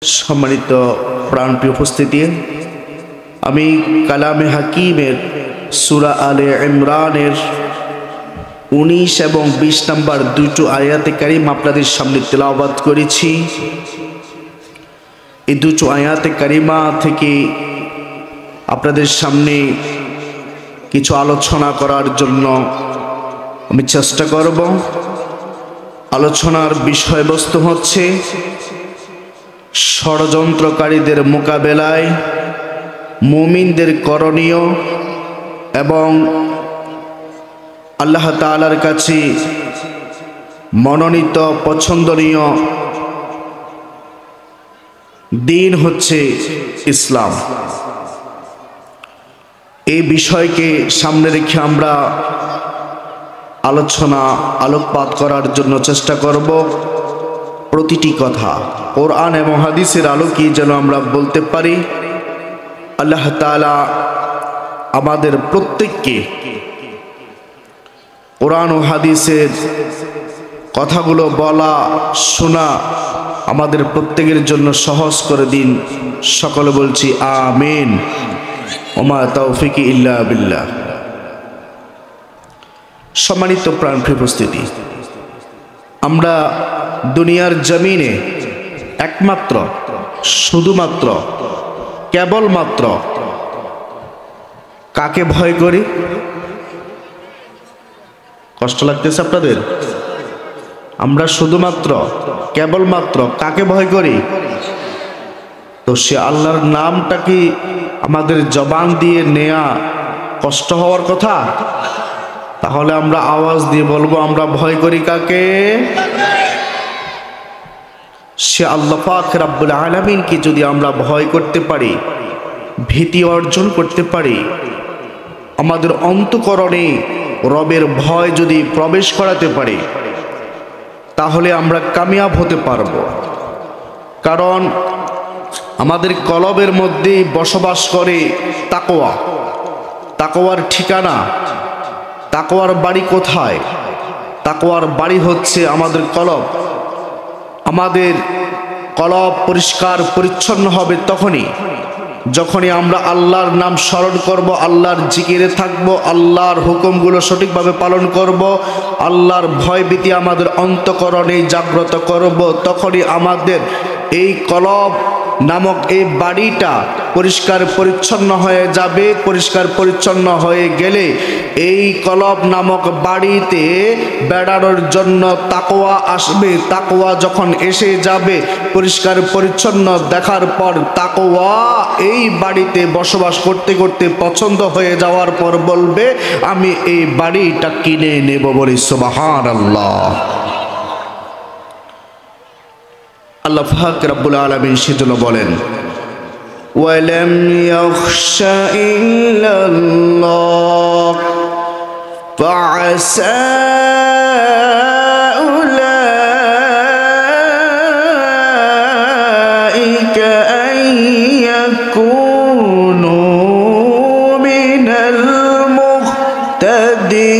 सम्मानित प्राणप्रिय उपस्थिति আমি কালামে হাকিমের সূরা আলে ইমরানের 19 এবং 20 নম্বর দুটো আয়াতে কারীম আপনাদের সামনে তেলাওয়াত করেছি। এই দুটো আয়াতে কারিমা থেকে আপনাদের সামনে কিছু আলোচনা করার জন্য আমি চেষ্টা করব। আলোচনার বিষয়বস্তু হচ্ছে ষড়যন্ত্রকারীদের মোকাবেলায় মুমিনদের করণীয় এবং আল্লাহ তাআলার কাছে মনোনীত পছন্দনীয় দিন হচ্ছে ইসলাম। এই বিষয়কে সামনে রেখে আমরা আলোকপাত করার জন্য চেষ্টা করব। প্রতিটি কথা কোরআন এবং হাদিসের আলোকে যেন আমরা বলতে পারি। আল্লাহ তাআলা আমাদের প্রত্যেককে কোরআন ও হাদিসের কথাগুলো বলা শোনা আমাদের প্রত্যেকের জন্য সহজ করে দিন। সকলে বলছি আমিন। ওমা তাওফিকি ইল্লা বিল্লাহ। সম্মানিত প্রাণপ্রিয় উপস্থিতি, আমরা দুনিয়ার জমিনে একমাত্র শুধুমাত্র কেবলমাত্র কাকে ভয় করি? কষ্ট লাগতেছে আপনাদের? আমরা শুধুমাত্র কেবলমাত্র কাকে ভয় করি? তো সে আল্লাহর নামটা কি আমাদের জবান দিয়ে নেয়া কষ্ট হওয়ার কথা? তাহলে আমরা আওয়াজ দিয়ে বলবো আমরা ভয় করি কাকে? সে আল্লাহ পাক রব্বুল আলামিনকে যদি আমরা ভয় করতে পারি, ভীতি অর্জন করতে পারি, আমাদের অন্তঃকরণে রবের ভয় যদি প্রবেশ করাতে পারি, তাহলে আমরা কামিয়াব হতে পারব। কারণ আমাদের কলবের মধ্যে বসবাস করে তাকওয়া। তাকওয়ার ঠিকানা, তাকওয়ার বাড়ি কোথায়? তাকওয়ার বাড়ি হচ্ছে আমাদের কলব। আমাদের কলব পরিষ্কার পরিচ্ছন্ন হবে যখনই আমরা আল্লাহর নাম স্মরণ করব, আল্লাহর জিকিরে থাকব, আল্লাহর হুকুমগুলো সঠিকভাবে পালন করব, আল্লাহর ভয়ভীতি আমাদের অন্তঃকরণে জাগ্রত করব, তখনই আমাদের এই কলব নামক এই বাড়িটা পরিষ্কার পরিচ্ছন্ন হয়ে যাবে। পরিষ্কার পরিচ্ছন্ন হয়ে গেলে এই কলব নামক বাড়িতে বেড়ানোর জন্য তাকওয়া আসবে। তাকওয়া যখন এসে যাবে, পরিষ্কার পরিচ্ছন্ন দেখার পর তাকওয়া এই বাড়িতে বসবাস করতে করতে পছন্দ হয়ে যাওয়ার পর বলবে আমি এই বাড়িটা কিনে নেব। বলি সুবহানাল্লাহ। আল্লাহ পাক রব্বুল আলামিন সেজন্য বলেন ওয়ালাম ইয়াখশা ইল্লাল্লাহ ফাআসা উলাইকা আন ইয়াকুনু মিনাল মুহতাদিন।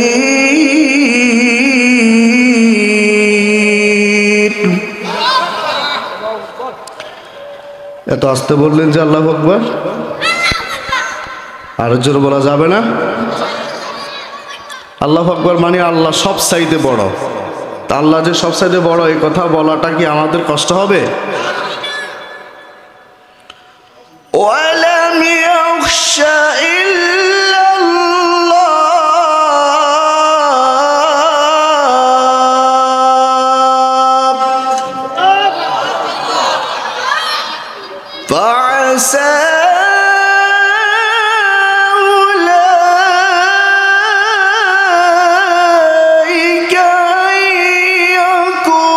এত আস্তে বললেন যে আল্লাহু আকবার, আরো জোরে বলা যাবে না? আল্লাহু আকবার মানে আল্লাহ সব চাইতে বড়। তা আল্লাহ যে সব চাইতে বড়, এই কথা বলাটা কি আমাদের কষ্ট হবে? ওয়ালাম ইয়াখশা فعسى أولئك أن يكونوا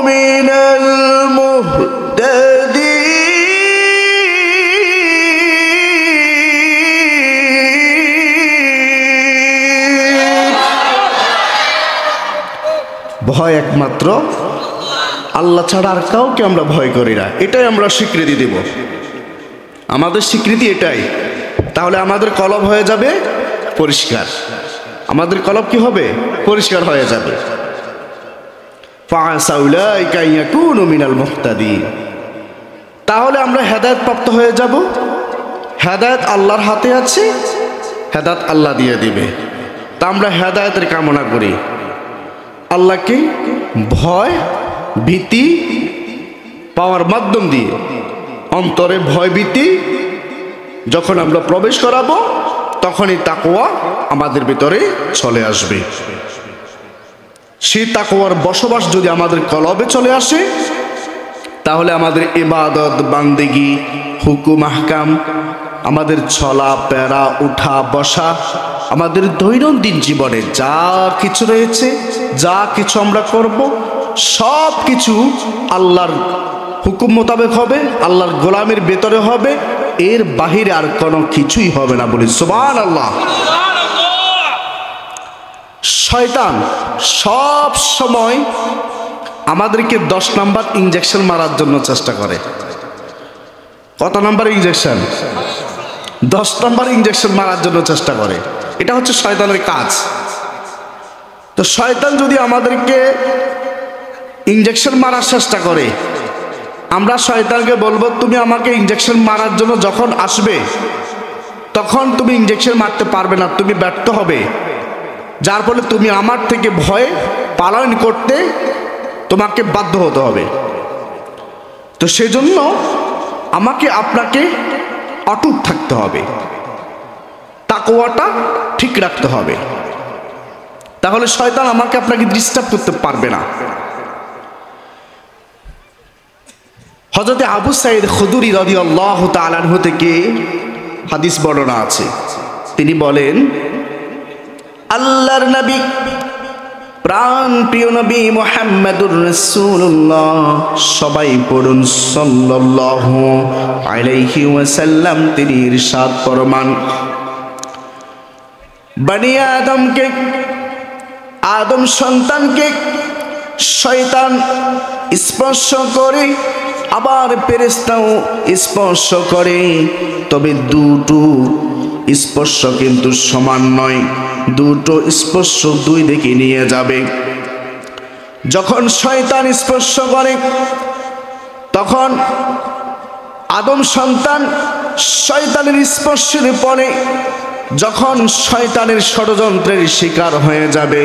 من المهتدين। ভয় একমাত্র আল্লাহ ছাড়া আর কাউকে আমরা ভয় করি না, এটাই আমরা স্বীকৃতি দেব। আমাদের স্বীকৃতি এটাই। তাহলে আমাদের কলব হয়ে যাবে পরিষ্কার। আমাদের কলব কি হবে? পরিষ্কার হয়ে যাবে। ফাআসা উলাইকা ইয়াকুনু মিনাল মুহতাদিন। তাহলে আমরা হেদায়েত প্রাপ্ত হয়ে যাব। হেদায়েত আল্লাহর হাতে আছে, হেদায়েত আল্লাহ দিয়ে দিবে। তা আমরা হেদায়েতের কামনা করি। আল্লাহকে ভয় ভীতি পাওয়ার মাধ্যম দিয়ে অন্তরে ভয় ভীতি যখন আমরা প্রবেশ করাবো, তখনই তাকওয়া আমাদের ভিতরে চলে আসবে। সেই তাকওয়ার বসবাস যদি আমাদের কলবে চলে আসে, তাহলে আমাদের ইবাদত বান্দেগি হুকুম আহকাম, আমাদের চলা ফেরা উঠা বসা, আমাদের দৈনন্দিন জীবনে যা কিছু রয়েছে, যা কিছু আমরা করব, সব কিছু আল্লাহর হুকুম মোতাবেক হবে, আল্লাহর গোলামের ভেতরে হবে, এর বাহিরে আর কোনো কিছুই হবে না। বলি সুবহানাল্লাহ। শয়তান সব সময় আমাদেরকে 10 নাম্বার ইনজেকশন মারার জন্য চেষ্টা করে। কত নাম্বার ইনজেকশন? 10 নাম্বার ইনজেকশন মারার জন্য চেষ্টা করে। এটা হচ্ছে শয়তানের কাজ। তো শয়তান যদি আমাদেরকে ইনজেকশন মারার চেষ্টা করে, আমরা শয়তানকে বলবো তুমি আমাকে ইনজেকশন মারার জন্য যখন আসবে, তখন তুমি ইনজেকশন মারতে পারবে না, তুমি ব্যর্থ হবে। যার ফলে তুমি আমার থেকে ভয় পালন করতে তোমাকে বাধ্য হতে হবে। তো সেজন্য আমাকে আপনাকে অটুট থাকতে হবে, তাকওয়াটা ঠিক রাখতে হবে। তাহলে শয়তান আমাকে আপনাকে ডিস্টার্ব করতে পারবে না। হযরত আবু সাঈদ খুদরি রাদিয়াল্লাহু তাআলা আনহু থেকে হাদিস বর্ণনা আছে। তিনি বলেন, আল্লাহর নবী প্রাণ প্রিয় নবী মুহাম্মদুর রাসূলুল্লাহ, সবাই পড়ুন সাল্লাল্লাহু আলাইহি ওয়াসাল্লাম, তিনি ইরশাদ ফরমান, বনি আদমকে, আদম সন্তানকে শয়তান স্পর্শ করে, আবার ফেরেশতাও স্পর্শ করে, তবে দুটো স্পর্শ কিন্তু সমান নয়, দুটো স্পর্শ দুই দিকে নিয়ে যাবে। যখন শয়তান স্পর্শ করে, তখন আদম সন্তান শয়তানের স্পর্শের পরে যখন শয়তানের ষড়যন্ত্রের শিকার হয়ে যাবে,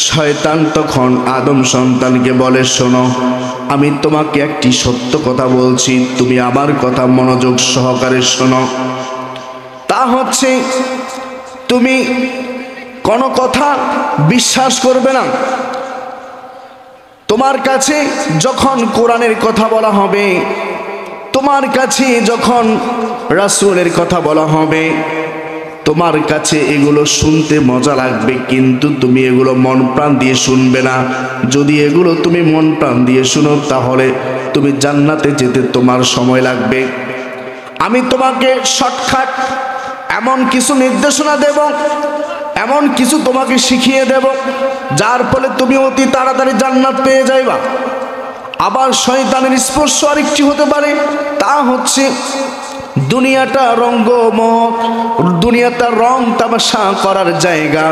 শয়তান তখন আদম সন্তানকে বলে, শোনো, আমি তোমাকে একটি সত্য কথা বলছি, তুমি আমার কথা মনোযোগ সহকারে শোনো। তা হচ্ছে, তুমি কোনো কথা বিশ্বাস করবে না। তোমার কাছে যখন কোরআনের কথা বলা হবে, তোমার কাছে যখন রাসূলের কথা বলা হবে, তোমার কাছে এগুলো শুনতে মজা লাগবে, কিন্তু তুমি এগুলো মন প্রাণ দিয়ে শুনবে না। যদি এগুলো তুমি মন প্রাণ দিয়ে শুনো, তাহলে তুমি জান্নাতে যেতে তোমার সময় লাগবে। আমি তোমাকে শর্টকাট এমন কিছু নির্দেশনা দেব, এমন কিছু তোমাকে শিখিয়ে দেব, যার ফলে তুমি অতি তাড়াতাড়ি জান্নাত পেয়ে যাইবা। আবার শয়তানের স্পর্শ আরেকটি হতে পারে, তা হচ্ছে দুনিয়াটা রঙ্গমহল, দুনিয়াটা রং তামাশা করার জায়গা।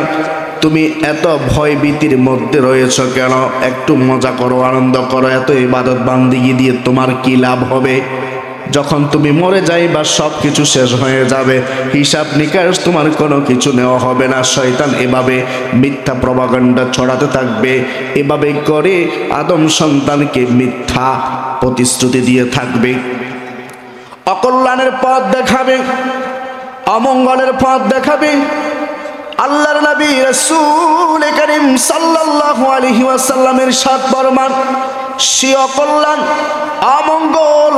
তুমি এত ভয় ভীতির মধ্যে রয়েছ কেন? একটু মজা করো, আনন্দ করো। এত ইবাদত বান্দিগি দিয়ে তোমার কি লাভ হবে? যখন তুমি মরে যাইবা, সব কিছু শেষ হয়ে যাবে, হিসাব নিকাশ তোমার কোনো কিছু নেওয়া হবে না। শয়তান এভাবে মিথ্যা প্রপাগান্ডা ছড়াতে থাকবে, এভাবে করে আদম সন্তানকে মিথ্যা প্রতিশ্রুতি দিয়ে থাকবে, অকল্যাণের পথ দেখাবে, অমঙ্গলের পথ দেখাবে। আল্লাহর নবী রাসূল করিম সাল্লাল্লাহু আলাইহি ওয়াসাল্লামের ইরশাদ ফরমান, সে অকল্যাণ অমঙ্গল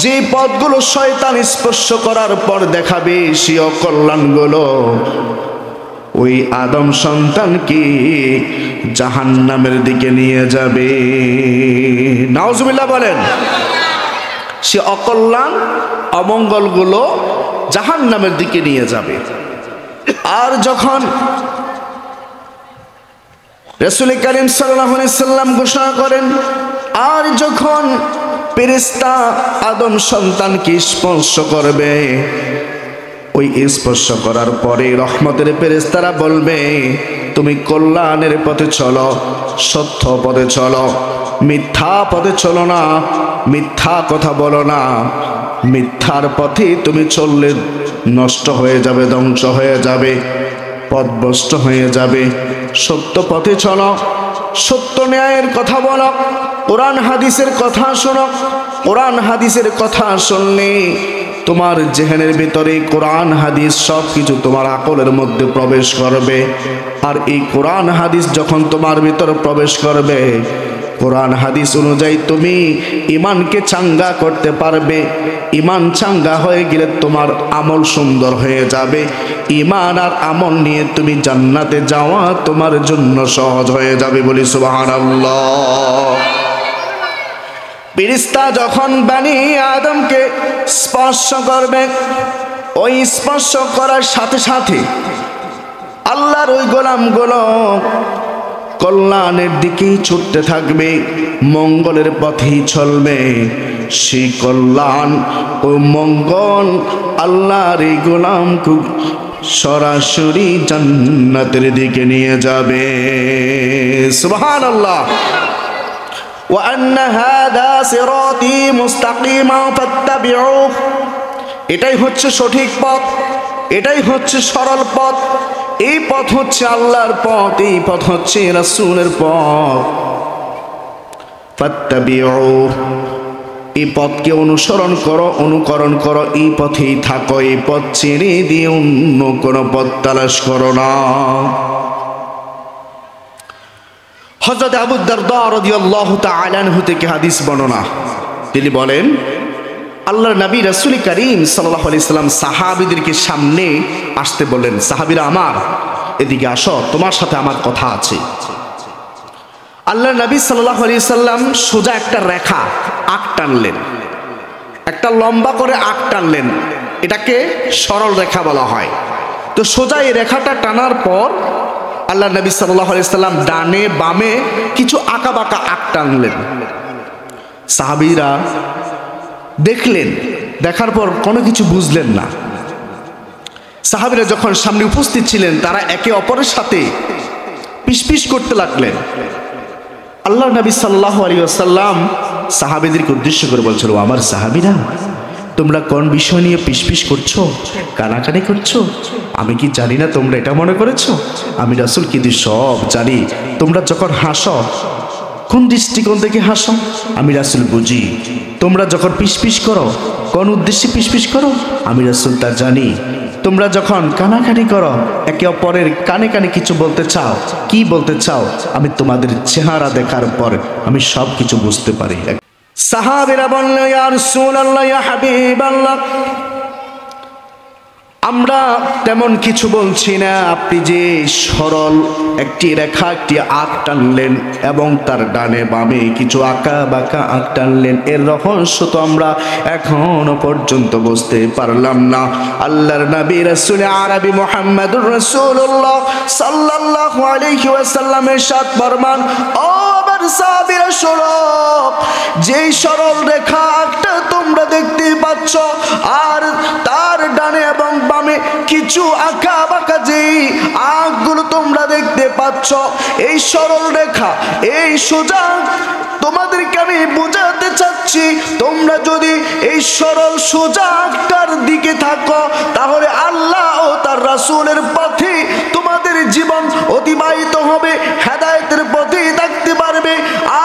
যে পথগুলো শয়তান স্পর্শ করার পর দেখাবে, সে অকল্যাণগুলো ওই আদম সন্তানকে জাহান্নামের দিকে নিয়ে যাবে। নাউজুবিল্লাহ বলেন। সে অকল্যাণ অমঙ্গলগুলো জাহান্নামের দিকে নিয়ে যাবে। আর যখন রাসূল করিম সাল্লাল্লাহু আলাইহি সাল্লাম ঘোষণা করেন, আর যখন ফেরেশতা আদম সন্তানকে স্পর্শ করবে, ওই স্পর্শ করার পরে রহমতের ফেরেশতারা বলবে, তুমি কল্যাণের পথে চলো, সত্য পথে চলো, মিথ্যা পথে চলো না, মিথ্যা কথা বলো না। মিথ্যার পথে তুমি চললে নষ্ট হয়ে যাবে, ধ্বংস হয়ে যাবে, পথভ্রষ্ট হয়ে যাবে। সত্য পথে চলো, সত্য ন্যায়ের কথা বলো, কোরআন হাদিসের কথা শোনো। কোরআন হাদিসের কথা শুনলে তোমার জেহেনের ভিতরে কোরআন হাদিস সব কিছু তোমার আকলের মধ্যে প্রবেশ করবে। আর এই কোরআন হাদিস যখন তোমার ভিতরে প্রবেশ করবে, কোরআন হাদিস অনুযায়ী তুমি ইমানকে চাঙ্গা করতে পারবে। ইমান চাঙ্গা হয়ে গেলে তোমার আমল সুন্দর হয়ে যাবে। ইমান আর আমল নিয়ে তুমি জান্নাতে যাওয়া তোমার জন্য সহজ হয়ে যাবে। বলি সুবহানাল্লাহ। ফেরেশতা যখন বনি আদমকে স্পর্শ করবে, ওই স্পর্শ করার সাথে সাথে আল্লাহর ওই গোলামগুলো কল্যাণের দিকেই ছুটতে থাকবে, মঙ্গলের পথেই চলবে। সেই কল্যাণ ও মঙ্গল আল্লাহর এই গোলামকে সরাসরি জান্নাতের দিকে নিয়ে যাবে। সুবহানাল্লাহ। وأن هذا صراطي مستقيما فاتبعوه। এটাই হচ্ছে সঠিক পথ, এটাই হচ্ছে সরল পথ। এই পথ হচ্ছে আল্লাহর পথ, এই পথ হচ্ছে রাসূলের পথ। ফাত্তাবিউ, এই পথকে অনুসরণ করো, অনুকরণ করো, এই পথেই থাকো। এই পথ ছেড়ে দিয়ে অন্য কোনো পথ তালাশ করো না। হযরত আবু দারদা রাদিয়াল্লাহু তাআলা আনহু থেকে হাদিস বর্ণনা, তিনি বলেন আল্লাহর নবী রাসূল করিম সাল্লাল্লাহু আলাইহি সাল্লাম সাহাবীদেরকে সামনে আসতে বললেন, সাহাবীরা আমার এদিকে আসো, তোমার সাথে আমার কথা আছে। আল্লাহর নবী সাল্লাল্লাহু আলাইহি সাল্লাম সোজা একটা রেখা আঁক টানলেন, একটা লম্বা করে আঁক টানলেন, এটাকে সরল রেখা বলা হয়। তো সোজা এই রেখাটা টানার পর আল্লাহ নবী সাল্লাল্লাহু আলাইহি সাল্লাম ডানে বামে কিছু আঁকা বাঁকা আঁক টানলেন। সাহাবীরা দেখলেন, দেখার পর কোনো কিছু বুঝলেন না। সাহাবীরা যখন সামনে উপস্থিত ছিলেন, তারা একে অপরের সাথে পিসপিস করতে লাগলেন। আল্লাহ নবী সাল্লাল্লাহু আলাইহি ওয়াসাল্লাম সাহাবীদেরকে উদ্দেশ্য করে বলছিল, আমার সাহাবীরা, তোমরা কোন বিষয় নিয়ে পিসপিস করছো, কানাকানি করছো? আমি কি জানি না তোমরা এটা মনে করেছো? আমি রাসূল কিন্তু সব জানি। তোমরা যখন হাসো, কোন দৃষ্টিকোণ থেকে হাসো আমি রাসূল বুঝি। তোমরা যখন পিসপিস করো, কোন উদ্দেশ্যে পিসপিস করো আমি রাসূল তা জানি। তোমরা যখন কানাকানি করো, একে অপরের কানে কানে কিছু বলতে চাও, কি বলতে চাও, আমি তোমাদের চেহারা দেখার পর আমি সব কিছু বুঝতে পারি। সাহাবীরা বলল, ইয়া রাসূলুল্লাহ, ইয়া হাবিবাল্লাহ, আমরা তেমন কিছু বলছি না। আপনি যে সরল একটি রেখা, একটি আঁক টানলেন এবং তার ডানে বামে কিছু আঁকা বাঁকা আঁক টানলেন, এর রহস্য তো আমরা এখনো পর্যন্ত বুঝতে পারলাম না। আল্লাহর নবী রাসূল আরবি মুহাম্মদুর রাসূলুল্লাহ সাল্লাল্লাহু আলাইহি ওয়াসাল্লামের সাথ ফরমান, ও আমার সাহাবীরা শোনো, যেই সরল রেখা আঁকটা তোমরা দেখতে পাচ্ছ, আর তার ডানে এবং বামে কিছু আঁকা বাঁকা যে আঁকগুলো তোমরা দেখতে পাচ্ছ, এই সরল রেখা, এই সোজা তোমাদেরকে আমি বোঝাতে চাচ্ছি, তোমরা যদি এই সরল সোজা আঁকটার দিকে থাকো, তাহলে আল্লাহ ও তার রাসূলের পথে তোমাদের জীবন অতিবাহিত হবে, হেদায়েতের পথেই থাকতে পারবে।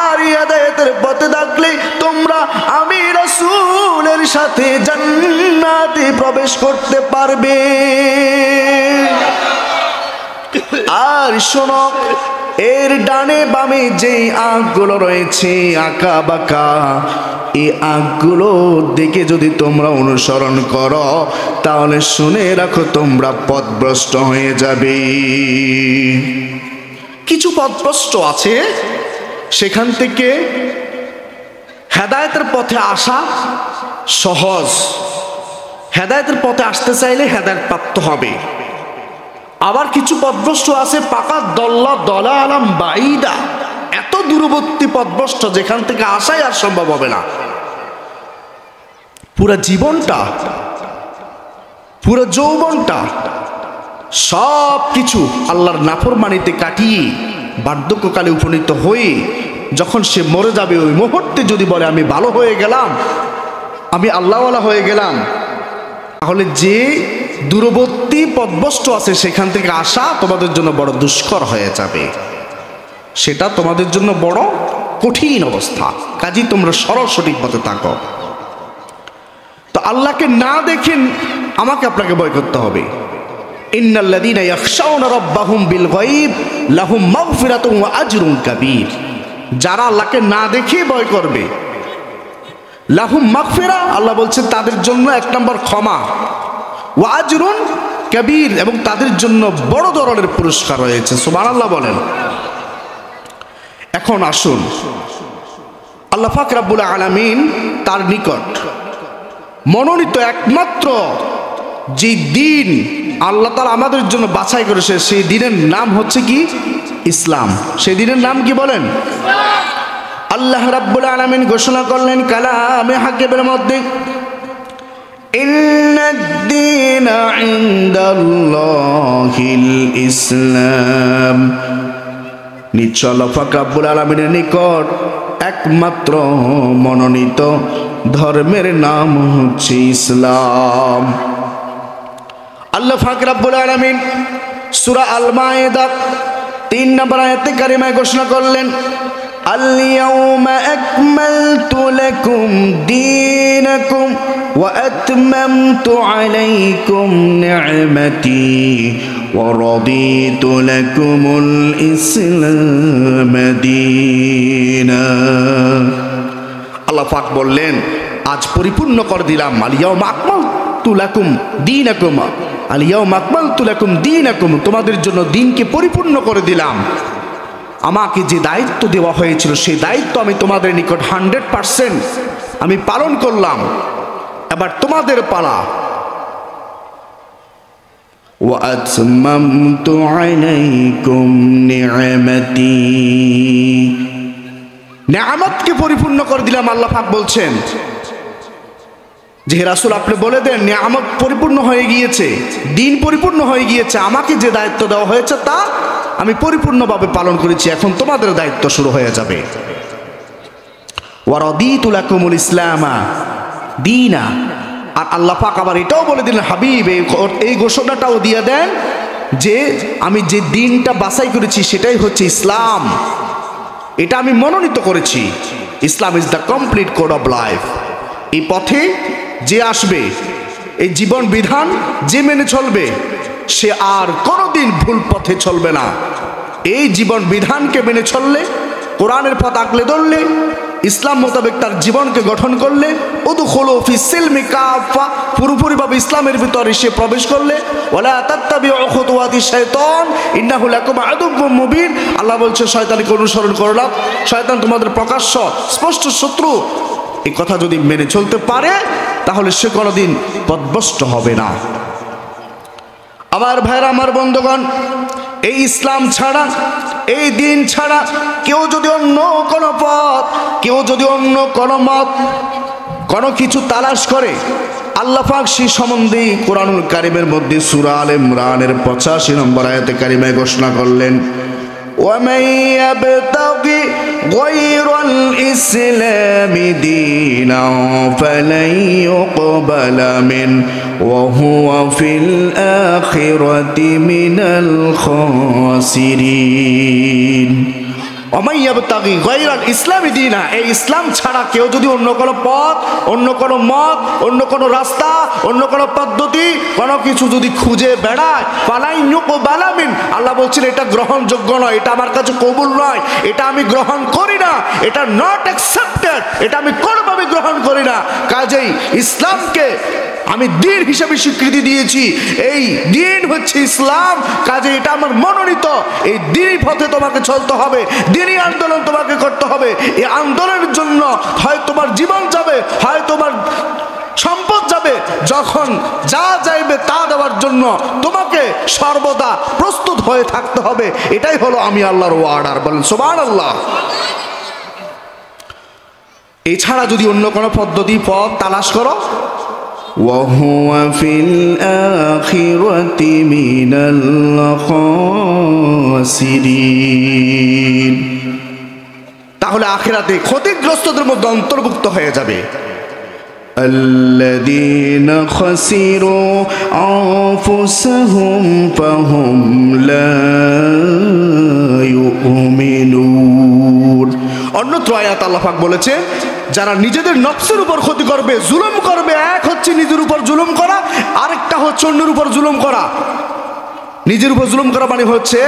আর হেদায়েতের পথে থাকলে তোমরা আমি রাসূলের সাথে জান্নাতে প্রবেশ করতে পারবে। আর শোনো, এর ডানে বামে যেই আঁকগুলো রয়েছে আঁকা বাঁকা, এই আঁকগুলো দেখে যদি তোমরা অনুসরণ করো, তাহলে শুনে রাখো তোমরা পথভ্রষ্ট হয়ে যাবে। কিছু পথভ্রষ্ট আছে, সেখান থেকে হেদায়েতের পথে আসা সহজ। হেদায়েতের পথে আসতে চাইলে হেদায়েত প্রাপ্ত হবে। আবার কিছু পথভ্রষ্ট আছে পাকা দলালাম বাইদা, এত দূরবর্তী পথভ্রষ্ট যেখান থেকে আসাই আর সম্ভব হবে না। পুরো জীবনটা, পুরো যৌবনটা সব কিছু আল্লাহর নাফরমানিতে কাটিয়ে বার্ধক্যকালে উপনীত হয়ে যখন সে মরে যাবে, ওই মুহূর্তে যদি বলে আমি ভালো হয়ে গেলাম, আমি আল্লাহওয়ালা হয়ে গেলাম, তাহলে যে দূরবর্তী পথভ্রষ্ট আছে সেখান থেকে আসা তোমাদের জন্য বড় দুষ্কর হয়ে যাবে, সেটা তোমাদের জন্য বড় কঠিন অবস্থা। কাজেই তোমরা সরল সঠিক পথে থাকো। তো আল্লাহকে না দেখেন আমাকে আপনাকে ভয় করতে হবে। ইন্নাল্লাযীনা ইয়াখশাউনা রাব্বাহুম বিল গায়ব লাহুম মাগফিরাতুন ওয়া আজরুন কাবীর। যারা আল্লাহকে না দেখে ভয় করবে, লাহুম মাগফিরা, আল্লাহ বলছেন তাদের জন্য এক নম্বর ক্ষমা, ওয়া আজরুন কাবীর, এবং তাদের জন্য বড় ধরনের পুরস্কার রয়েছে। সুবহানাল্লাহ বলেন। এখন আসুন, আল্লাহ পাক রব্বুল আলামিন তার নিকট মনোনীত একমাত্র যে দিন আল্লাহ তাআলা আমাদের জন্য বাছাই করেছে, সেই দিনের নাম হচ্ছে কি? ইসলাম। সেই দিনের নাম কি বলেন? আল্লাহ রাব্বুল আলামিন ঘোষণা করলেন কালামে হাকিমের মধ্যে, ইন্নাদ-দীনা ইনদাল্লাহিল ইসলাম। নিশ্চয় আল্লাহ পাক রব্বুল আলামিনের নিকট একমাত্র মনোনীত ধর্মের নাম হচ্ছে ইসলাম। আল্লাহ পাক রব্বুল আলামিন সূরা আল মায়েদা 3 নম্বর আয়াতে কারিমায় ঘোষণা করলেন, আল-ইয়াউমা আকমালতু লাকুম দীনাকুম ওয়া আতমামতু আলাইকুম নি'মাতি ওয়া রাদিতু লাকুমুল ইসলাম দীনা। আল্লাহ পাক বললেন, আজ পরিপূর্ণ করে দিলাম, আল-ইয়াউমা আকমালতু লাকুম দীনাকুম, আল-ইয়াউমা আকমালতু লাকুম দীনাকুম, তোমাদের জন্য দিনকে পরিপূর্ণ করে দিলাম। আমাকে যে দায়িত্ব দেওয়া হয়েছিল সেই দায়িত্ব আমি তোমাদের নিকট 100% আমি পালন করলাম। এবার তোমাদের পালা। ওয়া আতমামতু আলাইকুম নি'মাতি, নিয়ামতকে পরিপূর্ণ করে দিলাম। আল্লাহ পাক বলছেন যে হে রাসূল আপনি বলে দেন নিয়ামত পরিপূর্ণ হয়ে গিয়েছে, দিন পরিপূর্ণ হয়ে গিয়েছে, আমাকে যে দায়িত্ব দেওয়া হয়েছে তা আমি পরিপূর্ণভাবে পালন করেছি, এখন তোমাদের দায়িত্ব শুরু হয়ে যাবে। ওয়া রাদিতু লাকুমুল ইসলামা দীনা। আর আল্লাহ পাক আবার এটাও বলে দিলেন, হাবিব এই ঘোষণাটাও দিয়ে দেন যে আমি যে দিনটা বাছাই করেছি সেটাই হচ্ছে ইসলাম, এটা আমি মনোনীত করেছি। Islam is the complete code of life. এই পথে যে আসবে, এই জীবন বিধান যে মেনে চলবে, সে আর কোনোদিন ভুল পথে চলবে না। এই জীবন বিধানকে মেনে চললে, কোরআনের পথ আঁকলে ধরলে, ইসলাম মোতাবেক তার জীবনকে গঠন করলে, উদখুলু ফিস সিলমি কাফা, পুরোপুরিভাবে ইসলামের ভিতরে সে প্রবেশ করলে, ওয়ালা তাত্তাবিউ খুতুওয়াতিশ শাইতান ইন্নাহু লাকুম আদুউম মুবিন। আল্লাহ বলছে শয়তানকে অনুসরণ করো না, শয়তান তোমাদের প্রকাশ্য স্পষ্ট শত্রু। এই কথা যদি মেনে চলতে পারে তাহলে সে কোনোদিন পথভ্রষ্ট হবে না। আমার ভাইরা, আমার বন্ধুগণ, এই ইসলাম ছাড়া, এই দিন ছাড়া কেউ যদি অন্য কোনো পথ, কেউ যদি অন্য কোনো মত, কোনো কিছু তালাশ করে, আল্লাহ পাক সেই সম্বন্ধে কোরআনুল কারীমের মধ্যে সূরা আলে ইমরানের 85 নম্বর আয়াতে কারিমায় ঘোষণা করলেন, وَمَن يَبْتَغِ غَيْرَ الْإِسْلَامِ دِينًا فَلَن يُقْبَلَ مِنْهُ وَهُوَ فِي الْآخِرَةِ مِنَ الْخَاسِرِينَ। وَمَن يَبْتَغِ غَيْرَ الْإِسْلَامِ دِينًا, এই ইসলাম ছাড়া কেউ যদি অন্য কোনো পথ, অন্য কোনো মত, অন্য কোনো রাস্তা, অন্য কোনো পদ্ধতি, কোনো কিছু যদি খুঁজে বেড়ায়, ফালাই ইউকবালা মিন, আল্লাহ বলছেন এটা গ্রহণযোগ্য নয়, এটা আমার কাছে কবুল নয়, এটা আমি গ্রহণ করি না, এটা নট অ্যাকসেপ্টেড, এটা আমি কোনোভাবে গ্রহণ করি না। কাজেই ইসলামকে আমি দিন হিসেবে স্বীকৃতি দিয়েছি, এই দিন হচ্ছে ইসলাম, কাজে এটা আমার মনোনীত, এই দিনই পথে তোমাকে চলতে হবে, দিনই আন্দোলন তোমাকে করতে হবে। এই আন্দোলনের জন্য হয় তোমার জীবন যাবে, হয় তোমার সম্পদ যাবে, যখন যা চাইবে তা দেওয়ার জন্য তোমাকে সর্বদা প্রস্তুত হয়ে থাকতে হবে। এটাই হলো আমি আল্লাহর অর্ডার। বলেন সুবহানাল্লাহ। এছাড়া যদি অন্য কোনো পদ্ধতি, পথ তালাশ করো, وهو في الآخرة من الخاسرين। তাহলে আখিরাতে ক্ষতিগ্রস্তদের মধ্যে অন্তর্ভুক্ত হয়ে যাবে। الذين خسروا أنفسهم فهم لا يؤمنون। অন্যত্র আয়াত আল্লাহ পাক বলেছে যারা নিজেদের নফসের উপর ক্ষতি করবে, জুলুম করবে, এক হচ্ছে নিজের উপর জুলুম করা, আরেকটা হচ্ছে অন্যের উপর জুলুম করা। নিজের উপর জুলুম করা মানে হচ্ছে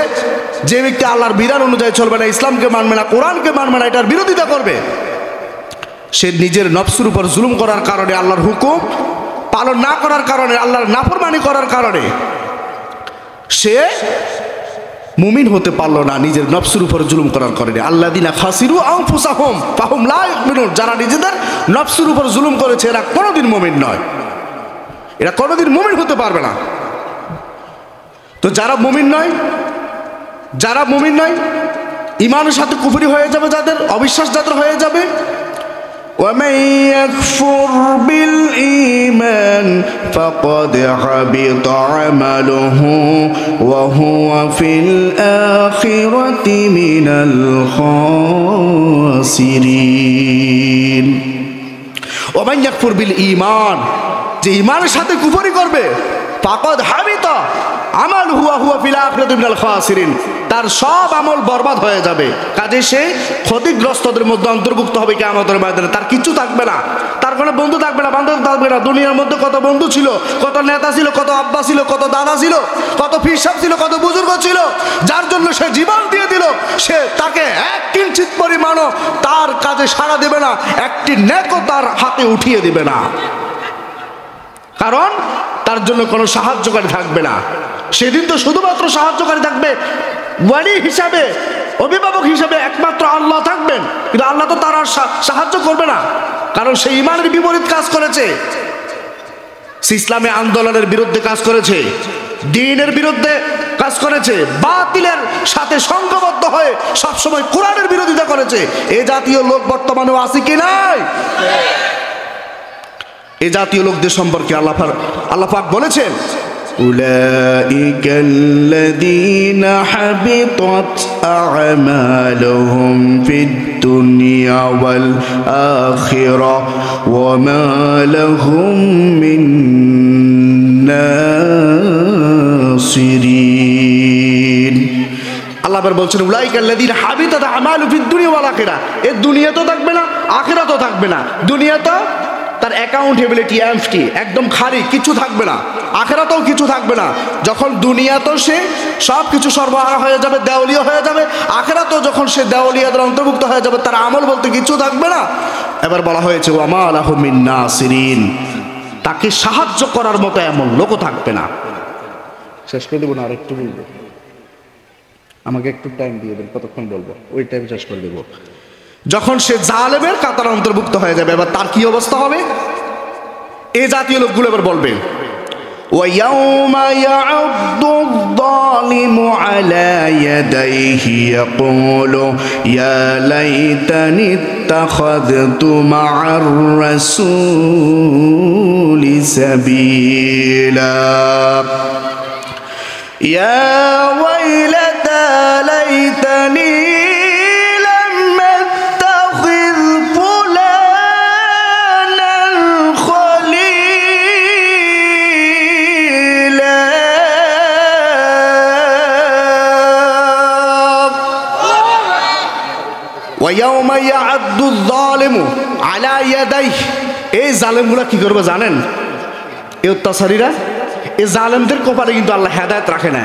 যে ব্যক্তি আল্লাহর বিধান অনুযায়ী চলবে না, ইসলামকে মানবে না, কোরআনকে মানবে না, এটার বিরোধিতা করবে, সে নিজের নফসের উপর জুলুম করার কারণে, আল্লাহর হুকুম পালন না করার কারণে, আল্লাহর নাফরমানি করার কারণে সে মুমিন হতে পারলো না, নিজের নফসের উপর জুলুম করার কারণে। আল্লাযীনা খাসিরু আনফুসাহুম ফাহুম লা ইউমিনুন। যারা নিজেদের নফসের উপর জুলুম করেছে এরা কোনোদিন মুমিন নয়, এরা কোনোদিন মুমিন হতে পারবে না। তো যারা মুমিন নয়, যারা মুমিন নয়, ঈমানের সাথে কুফরি হয়ে যাবে, যাদের অবিশ্বাস যাদের হয়ে যাবে, ومن يكفر بالإيمان فقد حبط عمله وهو في الآخرة من الخاسرين। ومن يكفر بالإيمان যে ঈমানের সাথে কুফরি করবে, ফাকাদ হাবিতা আমালুহু ওয়া হুয়া ফিল আখিরাতি মিনাল খাসিরিন, তার সব আমল বরবাদ হয়ে যাবে, কাজে সে ক্ষতিগ্রস্তদের মধ্যে অন্তর্ভুক্ত হবে কিয়ামতের ময়দানে। তার কিছু থাকবে না, তার কোনো বন্ধু থাকবে না, বান্ধব থাকবে না। দুনিয়ার মধ্যে কত বন্ধু ছিল, কত নেতা ছিল, কত আব্বা ছিল, কত দাদা ছিল, কত পীর সাহেব ছিল, কত বুজুর্গ ছিল, যার জন্য সে জীবন দিয়ে দিল, সে তাকে এক কিঞ্চিত পরিমাণও তার কাজে সাড়া দেবে না, একটি নেকও তার হাতে উঠিয়ে দিবে না, কারণ তার জন্য কোনো সাহায্যকারী থাকবে না। সেদিন তো শুধুমাত্র সাহায্যকারী থাকবে, ওয়ালি হিসাবে, অভিভাবক হিসাবে একমাত্র আল্লাহ থাকবেন, কিন্তু আল্লাহ তো তার আর সাহায্য করবে না, কারণ সে ঈমানের বিপরীত কাজ করেছে, সে ইসলামী আন্দোলনের বিরুদ্ধে কাজ করেছে, দ্বীনের বিরুদ্ধে কাজ করেছে, বাতিলের সাথে সংঘবদ্ধ হয়ে সবসময় কোরআনের বিরোধিতা করেছে। এই জাতীয় লোক বর্তমানেও আছে কি নাই? এই জাতীয় লোকদের সম্পর্কে আল্লাহ পাক বলেছেন, উলাইকাল্লাযীনা হাবিতাত আ'মালুহুম ফিদ দুনিয়া ওয়াল আখিরাহ ওয়া মা লাহুম মিন নাসিরিন। আল্লাহ বলছেন উলাইকাল্লাযীনা হাবিতাত আ'মালুহুম ফিদ দুনিয়া ওয়াল আখিরাহ, এই দুনিয়াতেও থাকবে না, আখিরাতেও থাকবে না। দুনিয়াতে তার অ্যাকাউন্টেবিলিটি এমটি, একদম খালি, কিছু থাকবে না, আখিরাতেও কিছু থাকবে না। যখন দুনিয়াতেও সে সব কিছু সরবরাহ হয়ে যাবে, দেওয়ালিয়া হয়ে যাবে, আখিরাতেও যখন সে দেওয়ালিয়াদের অন্তর্ভুক্ত হয়ে যাবে, তার আমল বলতে কিছু থাকবে না। এবার বলা হয়েছে ওয়া মা লাহু মিন নাসিরিন, তাকে সাহায্য করার মতো এমন লোকও থাকবে না। শেষ করে দেবো না, আর একটু বলবো, আমাকে একটু টাইম দিয়ে দেন, কতক্ষণ বলবো, ওই টাইম শেষ করে দেবো। যখন সে জালেমের কাতার অন্তর্ভুক্ত হয়ে যাবে, এবার তার কি অবস্থা হবে? এই জাতীয় লোকগুলো এবার বলবে, ওয়ায়াউমা ইয়াউদ্দু যালিমু আলা ইয়াদাইহি ইয়াকুলু ইয়া লাইতানি ইত্তাখাযতু মা'আর রাসূলি সাবিলা ইয়া ওয়াইলাতা লাইতানি ওয়ায়াউমা ইয়া'আদ্দু যালিমু আলা ইয়াদাইহি, এই জালেমগুলা কি করবে জানেন? এই অত্যাচারীরা, এই জালেমদের কপালে কিন্তু আল্লাহ হেদায়েত রাখে না।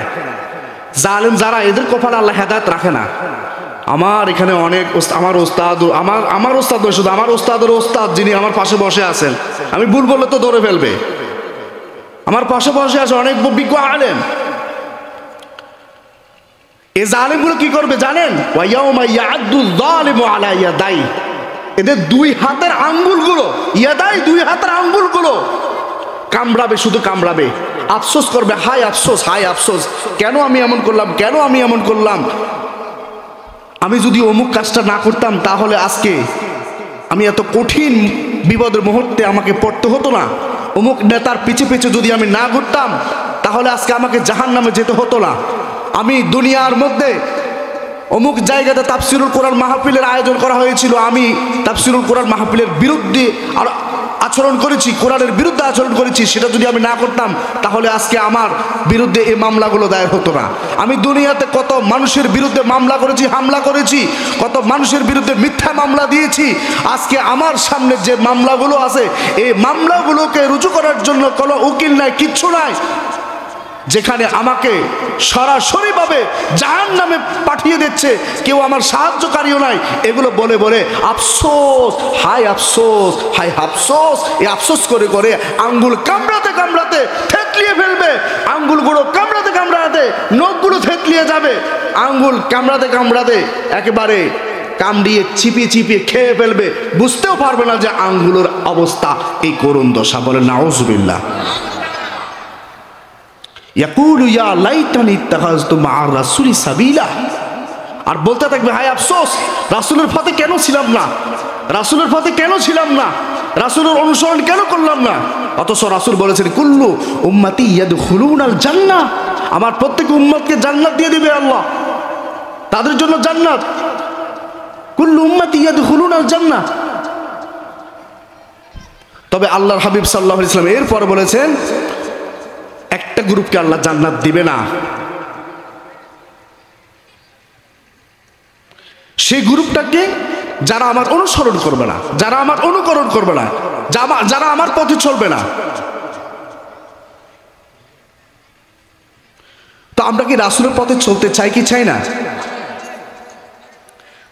জালেম যারা, এদের কপালে আল্লাহ হেদায়েত রাখে না। আমার এখানে অনেক আমার ওস্তাদ, আমার ওস্তাদ নয়, শুধু আমার ওস্তাদের ওস্তাদ যিনি আমার পাশে বসে আছেন, আমি ভুল বললে তো ধরে ফেলবে, আমার পাশে বসে আছে অনেক বিজ্ঞ আলেম। এই জালেমগুলো কি করবে জানেন? ওয়ায়াউমা ইয়া'আদ্দু যালিমু আলা ইয়াদাইহি, এদের দুই হাতের আঙ্গুলগুলো, ইয়াদাই দুই হাতের আঙ্গুলগুলো কামড়াবে, শুধু কামড়াবে, আফসোস করবে, হায় আফসোস, হায় আফসোস, কেন আমি এমন করলাম, কেন আমি এমন করলাম, আমি যদি অমুক কাজটা না করতাম তাহলে আজকে আমি এত কঠিন বিপদের মুহূর্তে আমাকে পড়তে হতো না, অমুক নেতার পিছে পিছে যদি আমি না ঘুরতাম তাহলে আজকে আমাকে জাহান্নামে যেতে হতো না। আমি দুনিয়ার মধ্যে অমুক জায়গাতে তাফসিরুল কোরআন মাহফিলের আয়োজন করা হয়েছিল, আমি তাফসিরুল কোরআন মাহফিলের বিরুদ্ধে আর আচরণ করেছি, কোরআনের বিরুদ্ধে আচরণ করেছি, সেটা যদি আমি না করতাম তাহলে আজকে আমার বিরুদ্ধে এই মামলাগুলো দায়ের হতো না। আমি দুনিয়াতে কত মানুষের বিরুদ্ধে মামলা করেছি, হামলা করেছি, কত মানুষের বিরুদ্ধে মিথ্যা মামলা দিয়েছি। আজকে আমার সামনে যে মামলাগুলো আছে এই মামলাগুলোকে রুজু করার জন্য কোনো উকিল নাই, কিচ্ছু নাই, যেখানে আমাকে সরাসরিভাবে জাহান্নামে পাঠিয়ে দিচ্ছে, কেউ আমার সাহায্যকারীও নাই। এগুলো বলে বলে আফসোস, হাই আফসোস, হাই আফসোস, এই আফসোস করে করে আঙ্গুল কামড়াতে কামড়াতে থেতলিয়ে ফেলবে, আঙ্গুলগুলো কামড়াতে কামড়াতে নখগুলো থেতলিয়ে যাবে, আঙ্গুল কামড়াতে কামড়াতে একেবারে কামড়িয়ে চিপিয়ে চিপিয়ে খেয়ে ফেলবে, বুঝতেও পারবে না যে আঙ্গুলের অবস্থা এই করুণ দশা। বলে নাউজুবিল্লাহ। ইয়াকুলু ইয়া লাইতানি ইত্তাখাযতু মা'আর রাসূলি সাবিলা, আর বলতে থাকবে হায় আফসোস, রাসূলের পথে কেন ছিলাম না, রাসূলের পথে কেন ছিলাম না, রাসূলের অনুসরণ কেন করলাম না। অথচ রাসূল বলেছেন কুল্লু উম্মতি ইয়াদখুলুনাল জান্নাহ, আমার প্রত্যেক উম্মতকে জান্নাত দিয়ে দিবে আল্লাহ, তাদের জন্য জান্নাত। কুল্লু উম্মতি ইয়াদখুলুনাল জান্নাহ। তবে আল্লাহর হাবিব সাল্লাল্লাহু আলাইহি ওয়াসাল্লাম এরপর বলেছেন একটা গ্রুপকে আল্লাহ জান্নাত দিবে না, সেই গ্রুপটাকে যারা আমার অনুসরণ করবে না, যারা আমার অনুকরণ করবে না, যারা আমার পথে চলবে না। তো আমরা কি রাসূলের পথে চলতে চাই কি চাই না?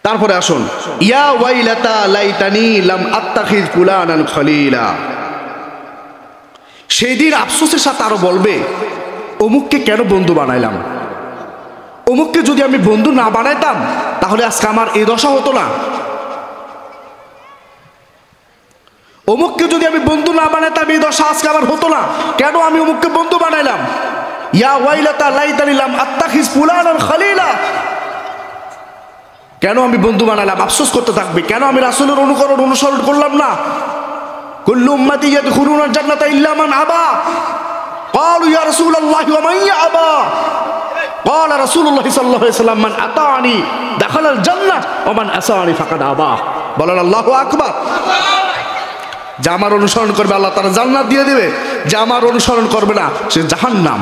তারপরে আসুন, ইয়া ওয়াইলাতা লাইতানি লাম আত্তাখিজ ফুলানান খলিলা। সেই দিন আফসোসের সাথে আরো বলবে অমুককে কেন বন্ধু বানাইলাম, অমুককে যদি আমি বন্ধু না বানাইতাম তাহলে আজকে আমার এই দশা হতো না, অমুককে যদি আমি বন্ধু না বানাইতাম এই দশা আজকে আমার হতো না, কেন আমি অমুককে বন্ধু বানাইলাম। ইয়া ওয়াইলাতা লাইতানি লাম আত্তাখিজ ফুলানান খলিলা, কেন আমি বন্ধু বানালাম, আফসোস করতে থাকবে, কেন আমি রাসূলের অনুসরণ করলাম না। কুল্লু উম্মতি ইয়াদখুলুনাল জান্নাতা ইল্লা মান আবা, ক্বালু ইয়া রাসূলুল্লাহ ওয়া মান ইয়াবা, ক্বালা রাসূলুল্লাহ সাল্লাল্লাহু আলাইহি ওয়াসাল্লাম মান আতাআনি দাখালাল জান্নাহ ওয়া মান আসাআনি ফাকাদ আবা। বলেন আল্লাহু আকবার। যে আমার অনুসরণ করবে আল্লাহ তাআলা জান্নাত দিয়ে দিবে, যে আমার অনুসরণ করবে না সে জাহান্নাম।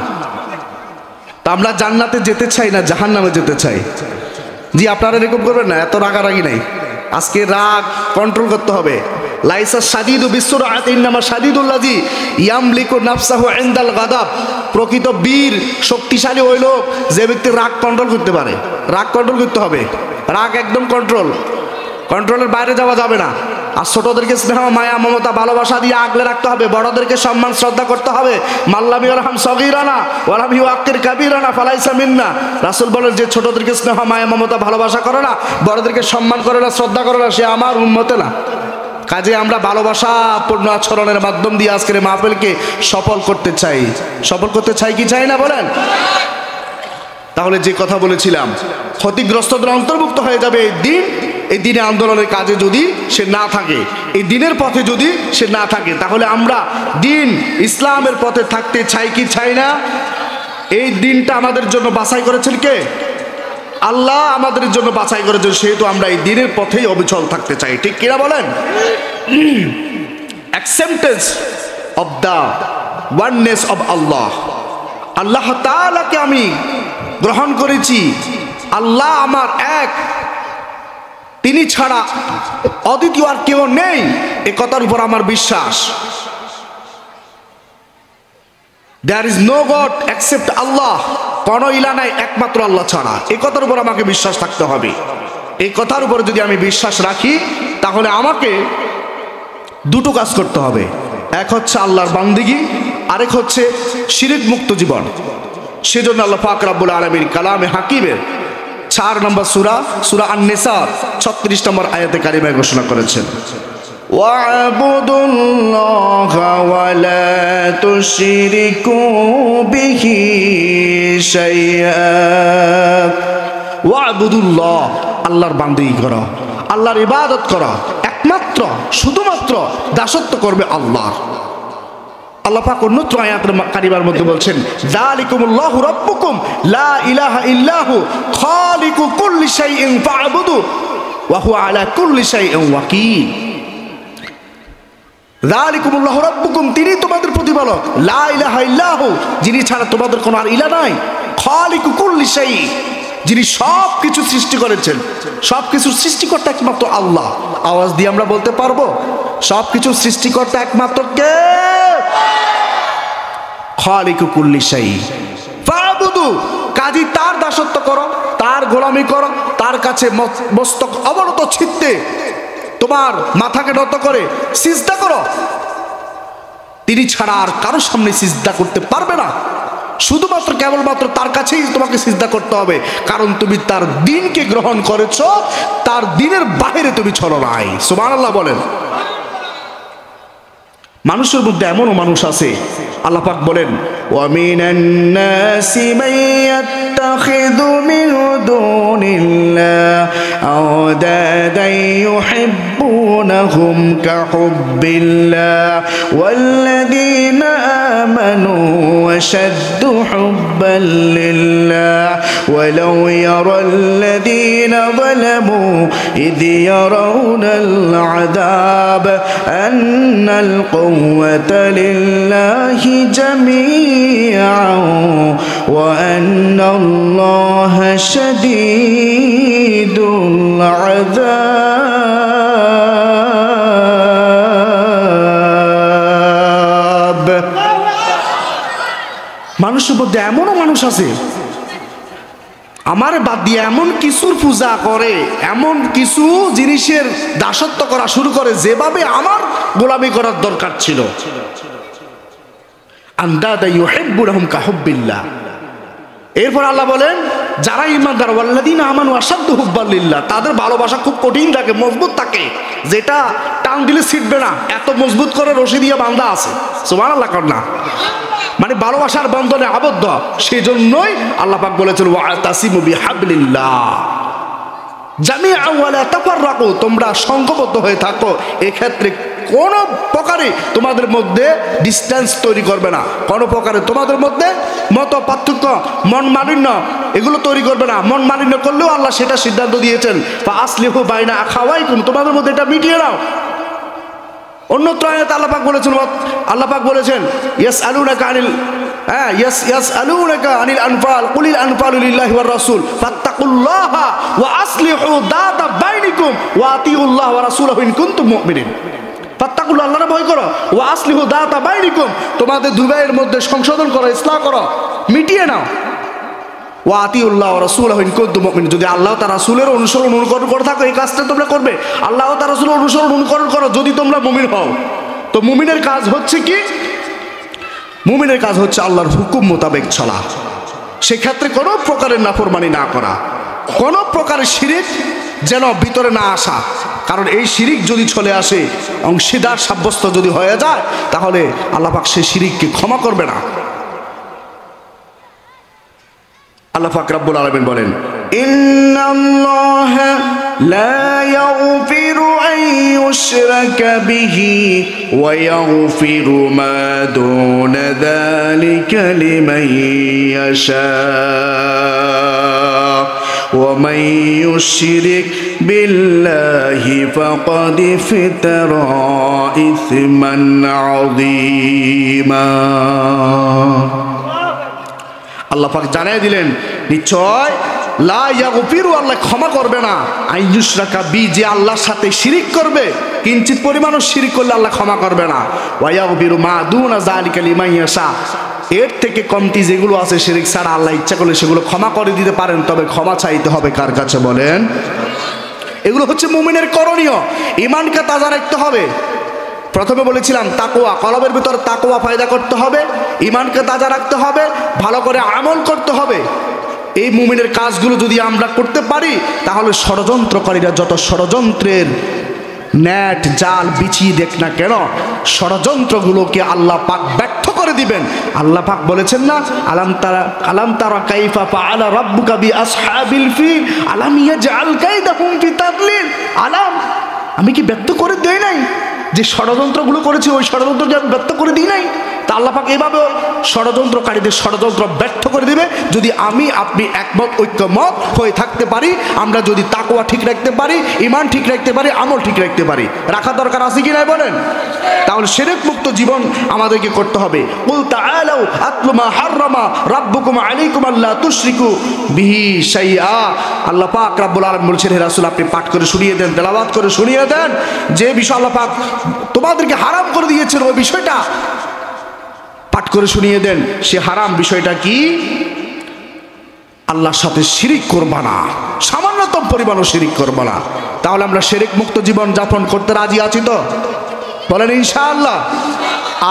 তা আমরা জান্নাতে যেতে চাই না জাহান্নামে যেতে চাই। জি আপনারা এরকম করবেন না, এত রাগারাগি নাই, আজকে রাগ কন্ট্রোল করতে হবে। লাইসা শাদীদু বিসুরআতি ইন্নামা শাদীদুল্লাযী ইয়ামলিকু নাফসাহু ইনদাল গাদাব। প্রকৃত বীর শক্তিশালী ওই লোক যে ব্যক্তি রাগ কন্ট্রোল করতে পারে। রাগ কন্ট্রোল করতে হবে, রাগ একদম কন্ট্রোলের বাইরে যাওয়া যাবে না। আর ছোটদেরকে স্নেহ মায়া মমতা ভালোবাসা দিয়ে আগলে রাখতে হবে, বড়দেরকে সম্মান শ্রদ্ধা করতে হবে। মাল্লাম ইয়ারহাম সগীরানা ওয়ালাম ইউআক্কির কাবীরানা ফালাইসা মিন্না। রাসূল বলেন যে ছোটদেরকে স্নেহ মায়া মমতা ভালোবাসা করে না, বড়দেরকে সম্মান করে না, শ্রদ্ধা করে না, সে আমার উম্মতে না। কাজে আমরা ভালোবাসাপূর্ণ আচরণের মাধ্যম দিয়ে আজকের মাহফিলকে সফল করতে চাই কি চাই না বলেন। তাহলে যে কথা বলেছিলাম ক্ষতিগ্রস্তদের অন্তর্ভুক্ত হয়ে যাবে এই দিনে আন্দোলনের কাজে যদি সে না থাকে, এই দিনের পথে যদি সে না থাকে, তাহলে আমরা দিন ইসলামের পথে থাকতে চাই কি চাই না। এই দিনটা আমাদের জন্য বাছাই করেছেন কে? আল্লাহ আমাদের জন্য বাছাই করেছেন, সেহেতু আমরা এই দিনের পথেই অবিচল থাকতে চাই, ঠিক কিনা বলেন। Acceptance of the oneness of Allah, আল্লাহ তাআলাকে আমি গ্রহণ করেছি, আল্লাহ আমার এক, তিনি ছাড়া অদ্বিতীয় আর কেউ নেই, এ কথার উপর আমার বিশ্বাস। There is no God except Allah, কোন ইলা নাই একমাত্র আল্লাহ ছাড়া, এই কথার উপর আমাকে বিশ্বাস থাকতে হবে। এই কথার উপর যদি আমি বিশ্বাস রাখি তাহলে আমাকে দুটো কাজ করতে হবে, এক হচ্ছে আল্লাহর বান্দিগি, আরেক হচ্ছে শিরক মুক্ত জীবন। সেজন্য আল্লাহ পাক রব্বুল আলামিন কালামে হাকিমের 4 নম্বর সূরা আন-নিসা 36 নম্বর আয়াতে কারিমায় ঘোষণা করেছেন, ওয়া'বুদুল্লাহা ওয়া লা তুশরিকু বিহি শাইআ। ওয়া'বুদুল্লাহ, আল্লাহর বান্দেগি করো, আল্লাহর ইবাদত করো, একমাত্র শুধুমাত্র দাসত্ব করবে আল্লাহ। আল্লাহ পাক অন্যত্র আয়াতের কারিমার মধ্যে বলছেন, যালিকুমুল্লাহু রাব্বুকুম লা ইলাহা ইল্লাহু খালিকু কুল্লি শাইইন ফা'বুদু ওয়া হুয়া আলা কুল্লি শাইইন ওয়াকিল। যালিকুমুল্লাহু রাব্বুকুম, তিনি তোমাদের প্রতিপালক, লা ইলাহা ইল্লাহু, যিনি ছাড়া তোমাদের কোনো আর ইলাহ নাই, খালিকু কুল্লি শাই, যিনি সব কিছু সৃষ্টি করেছেন। সব কিছুর সৃষ্টিকর্তা একমাত্র আল্লাহ। আওয়াজ দিয়ে আমরা বলতে পারবো সব কিছুর সৃষ্টিকর্তা একমাত্র কে? খালিকু কুল্লি শাই ফা'বুদু, কাজী তার দাসত্ব করো, তার গোলামি করো, তার কাছে মস্তক অবনত চিত্তে তোমার মাথাকে নত করে সিজদা করো। তিনি ছাড়া আর কারোর সামনে সিজদা করতে পারবে না, শুধুমাত্র কেবলমাত্র তার কাছেই তোমাকে সিজদা করতে হবে, কারণ তুমি তার দ্বীনকে গ্রহণ করেছো, তার দ্বীনের বাইরে তুমি চলো নাই। সুবহানাল্লাহ বলেন। মানুষের মধ্যে এমনও মানুষ আছে, আল্লাহ পাক বলেন, ওয়া মিনান নাসি মান ইয়াত্তাখিযু মিন দুনিল্লাহি আওদাদান ইউহিব্বুনাহুম কাহুব্বিল্লাহ ওয়াল্লাযীনা আমানু আশাদ্দু হুব্বান লিল্লাহ ওয়ালাউ ইয়ারাল্লাযীনা যালামু ইয ইয়ারাউনাল আযাব আন্নাল القوة لله جميعا وأن الله شديد العذاب। মানুষের মধ্যে এমনও মানুষ আছে আমার বাদ দিয়ে এমন কিছুর পূজা করে, এমন কিছু জিনিসের দাসত্ব করা শুরু করে যেভাবে আমার গোলামি করার দরকার ছিল। আন্দাদা ইউহিব্বুনাহুম কাহুব্বিল্লাহ। এরপর আল্লাহ বলেন, যারা ঈমানদার ওয়াল্লাযীনা আমানু আশাদ্দু হুব্বান লিল্লাহ, তাদের ভালোবাসা খুব কঠিন থাকে, মজবুত থাকে, যেটা টান দিলে ছিটবে না, এত মজবুত করে রশি দিয়ে বাঁধা আছে। সুবহানাল্লাহ কন্যা, মানে ভালোবাসার বন্ধনে আবদ্ধ। সেই জন্যই আল্লাহ পাক বলেছেন, ওয়াতাসিমু বিহাবলিল্লাহ জামিআন ওয়া লা তাফাররাকু, তোমরা সংঘবদ্ধ হয়ে থাকো। এক্ষেত্রে কোন প্রকারে তোমাদের মধ্যে ডিস্টেন্স তৈরি করবে না, কোন প্রকারে তোমাদের মধ্যে মত পার্থক্য, মন মালিন্য এগুলো তৈরি করবে না। মন মালিন্য করলেও আল্লাহ সেটা সিদ্ধান্ত দিয়েছেন, ফাআসলিহু বাইনা আখাওয়াইকুম, তোমাদের মধ্যে এটা মিটিয়ে নাও। অন্যত্র আয়াতে আল্লাহ পাক বলেছেন ইয়াসআলুনাকা আনিল আনফাল কুলিল আনফালু লিল্লাহি ওয়ার রাসূল ফাত্তাকুল্লাহা ওয়া আসলিহু যাতা বাইনিকুম ওয়া আতিউল্লাহ ওয়া রাসূলাহু ইন কুনতুম মুমিনিন। ফাত্তাকুল্লাহ, আল্লাহর ভয় করো, ওয়া আসলিহু যাতা বাইনিকুম, তোমাদের দুই ভাইয়ের মধ্যে সংশোধন করো, ইসলাহ করো, মিটিয়ে নাও। ওয়া আতিউল্লাহ ওয়া রাসূলাহু ইন কুনতুম মুমিনিন, যদি আল্লাহ তার রাসূলের অনুকরণ করে থাকো, এই কাজটা তোমরা করবে। আল্লাহ তার রাসূলের অনুকরণ করো যদি তোমরা মুমিন হও। তো মুমিনের কাজ হচ্ছে কি? মুমিনের কাজ হচ্ছে আল্লাহর হুকুম মোতাবেক চলা, সেক্ষেত্রে কোনো প্রকারের নাফরমানি না করা, কোনো প্রকারের শিরিক যেন ভিতরে না আসা, কারণ এই শিরিক যদি চলে আসে, অংশীদার সাব্যস্ত যদি হয়ে যায়, তাহলে আল্লাহ পাক সেই শিরিককে ক্ষমা করবে না। আল্লাহ পাক রব্বুল আলামিন বলেন, ইন্নাল্লাহা লা ইয়াগফিরু আন ইউশরাকা বিহি ওয়া ইয়াগফিরু মা দুনা যালিকা লিমান ইয়াশা ওয়া মান ইউশরিক বিল্লাহি ফাকাদ ইফতারা ইসমান আযীমা। আল্লাহ পাক জানিয়ে দিলেন, নিশ্চয় লা ইয়াগফিরু, আল্লাহ ক্ষমা করবে না, আইয়ুশরাকা বি, যে আল্লাহর সাথে শিরিক করবে, কিঞ্চিত পরিমাণও শিরিক করলে আল্লাহ ক্ষমা করবে না। ওয়া ইয়াগফিরু মা দুনা যালিকা লিমান ইয়াশা, এর থেকে কমতি যেগুলো আছে শিরিক ছাড়া আল্লাহ ইচ্ছা করলে সেগুলো ক্ষমা করে দিতে পারেন, তবে ক্ষমা চাইতে হবে কার কাছে বলেন? এগুলো হচ্ছে মুমিনের করণীয়। ঈমানকে তাজা রাখতে হবে। প্রথমে বলেছিলাম তাকওয়া, কলবের ভিতর তাকওয়া পয়দা করতে হবে, ঈমানকে তাজা রাখতে হবে, ভালো করে আমল করতে হবে। এই মুমিনের কাজগুলো যদি আমরা করতে পারি, তাহলে ষড়যন্ত্রকারীরা যত ষড়যন্ত্রের নেট জাল বিছিয়ে দেখ না কেন, ষড়যন্ত্রগুলোকে আল্লাহ পাক ব্যর্থ করে দিবেন। আল্লাহ পাক বলেছেন না, আলাম তারা কাইফা ফাআলা রাব্বুকা বিআসহাবিল ফিল আলাম ইয়াজআল কাইদাহুম ফি তাদলিল। আলাম, আমি কি ব্যর্থ করে দেই নাই? যে ষড়যন্ত্রগুলো করেছি ওই ষড়যন্ত্রকে আমি ব্যর্থ করে দিই নাই? তা আল্লাহ পাক এভাবেও ষড়যন্ত্রকারীদের ষড়যন্ত্র ব্যর্থ করে দিবে যদি আমি আপনি একমত ঐক্যমত হয়ে থাকতে পারি। আমরা যদি তাকওয়া ঠিক রাখতে পারি, ঈমান ঠিক রাখতে পারি, আমল ঠিক রাখতে পারি। রাখা দরকার আছে কি নাই বলেন? তাহলে শিরক মুক্ত জীবন আমাদেরকে করতে হবে। কুল তাআলাউ আতলু মা হাররামা রাব্বুকুম আলাইকুম আল্লা তুশরিকু বিহি শাইআ। আল্লাহ পাক রব্বুল আলামিন বলেছেন, হে রাসূল আপনি পাঠ করে শুনিয়ে দেন, তেলাওয়াত করে শুনিয়ে দেন যে বিষয় আল্লাহ পাক তোমাদেরকে হারাম করে দিয়েছেন ওই বিষয়টা পাঠ করে শুনিয়ে দেন। সে হারাম বিষয়টা কি? আল্লাহর সাথে শিরিক করবা না, সামান্যতম পরিমাণও শিরিক করবা না। তাহলে আমরা শিরিক মুক্ত জীবন যাপন করতে রাজি আছি তো? বলেন ইনশাআল্লাহ।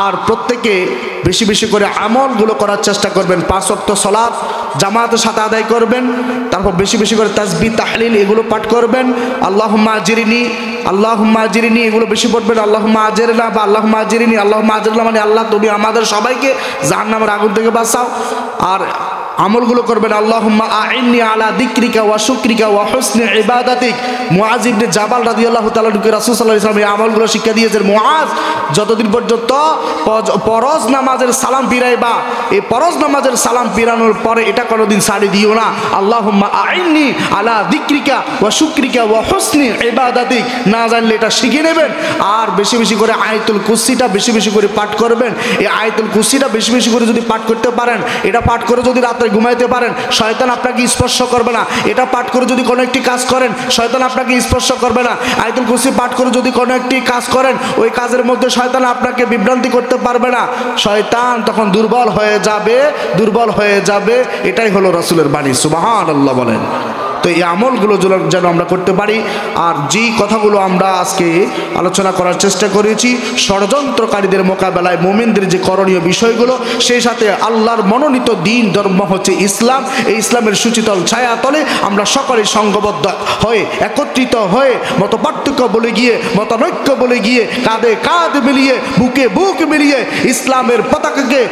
আর প্রত্যেকে বেশি বেশি করে আমলগুলো করার চেষ্টা করবেন। 5 ওয়াক্ত সালাত জামাতের সাথে আদায় করবেন। তারপর বেশি বেশি করে তাসবিহ তাহলিল এগুলো পাঠ করবেন। আল্লাহুম্মা আজিরনি, আল্লাহুম্মা আজিরনি এগুলো বেশি পড়বেন। আল্লাহুম্মা আজিরনা বা আল্লাহুম্মা আজিরনি, আল্লাহুম্মা আজিরনা মানে আল্লাহ তুমি আমাদের সবাইকে জাহান্নামের আগুন থেকে বাঁচাও। আর আমলগুলো করবেন আল্লাহুম্মা আইন্নি আলা যিকরিকা ওয়া শুকরিকা ওয়া হুসনি ইবাদাতিক। মুআজ ইবনে জাবাল রাদিয়াল্লাহু তাআলা কে রাসূল সাল্লাল্লাহু আলাইহি ওয়াসাল্লাম এই আমলগুলো শিক্ষা দিয়েছেন। মুআজ যতদিন পর্যন্ত ফরজ নামাজের সালাম ফিরাইবা, এই ফরজ নামাজের সালাম ফিরানোর পরে এটা কোনোদিন ছাড়ি দিও না। আল্লাহুম্মা আইন্নি আলা যিকরিকা ওয়া শুকরিকা ওয়া হুসনি ইবাদাতিক, না জানলে এটা শিখে নেবেন। আর বেশি বেশি করে আয়াতুল কুরসিটা বেশি বেশি করে পাঠ করবেন। এই আয়াতুল কুরসিটা বেশি বেশি করে যদি পাঠ করতে পারেন, এটা পাঠ করে যদি রাতে ঘুমাইতে পারেন, শয়তান আপনাকে স্পর্শ করবে না। এটা পাঠ করে যদি কোনো একটি কাজ করেন, শয়তান আপনাকে স্পর্শ করবে না। আয়াতুল কুরসি পাঠ করে যদি কোনো একটি কাজ করেন, ওই কাজের মধ্যে শয়তান আপনাকে বিভ্রান্তি করতে পারবে না। শয়তান তখন দুর্বল হয়ে যাবে, দুর্বল হয়ে যাবে। এটাই হলো রাসূলের বাণী। সুবহানাল্লাহ বলেন। তো এই আমলগুলো যেন আমরা করতে পারি। আর যেই কথাগুলো আমরা আজকে আলোচনা করার চেষ্টা করেছি, ষড়যন্ত্রকারীদের মোকাবেলায় মুমিনদের যে করণীয় বিষয়গুলো, সেই সাথে আল্লাহর মনোনীত দ্বীন ধর্ম হচ্ছে ইসলাম। এই ইসলামের সুচিতল ছায়াতলে আমরা সকলে সংঘবদ্ধ হয়ে একত্রিত হয়ে মতপার্থক্য বলে গিয়ে, মতানৈক্য বলে গিয়ে, কাঁধে কাঁধ মিলিয়ে, বুকে বুক মিলিয়ে ইসলামের পতাকাকে,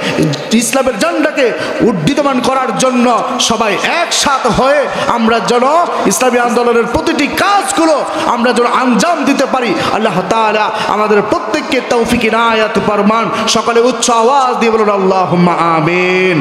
ইসলামের ঝান্ডাকে উদ্দীপমান করার জন্য সবাই একসাথ হয়ে আমরা যেন ইসলামী আন্দোলনের প্রতিটি কাজগুলো আমরা যেন আঞ্জাম দিতে পারি। আল্লাহ তাআলা আমাদের প্রত্যেককে তৌফিক ইনায়াত ফরমান। সকলে উচ্চ আওয়াজ দিয়ে বলুন আল্লাহুম্মা আমিন।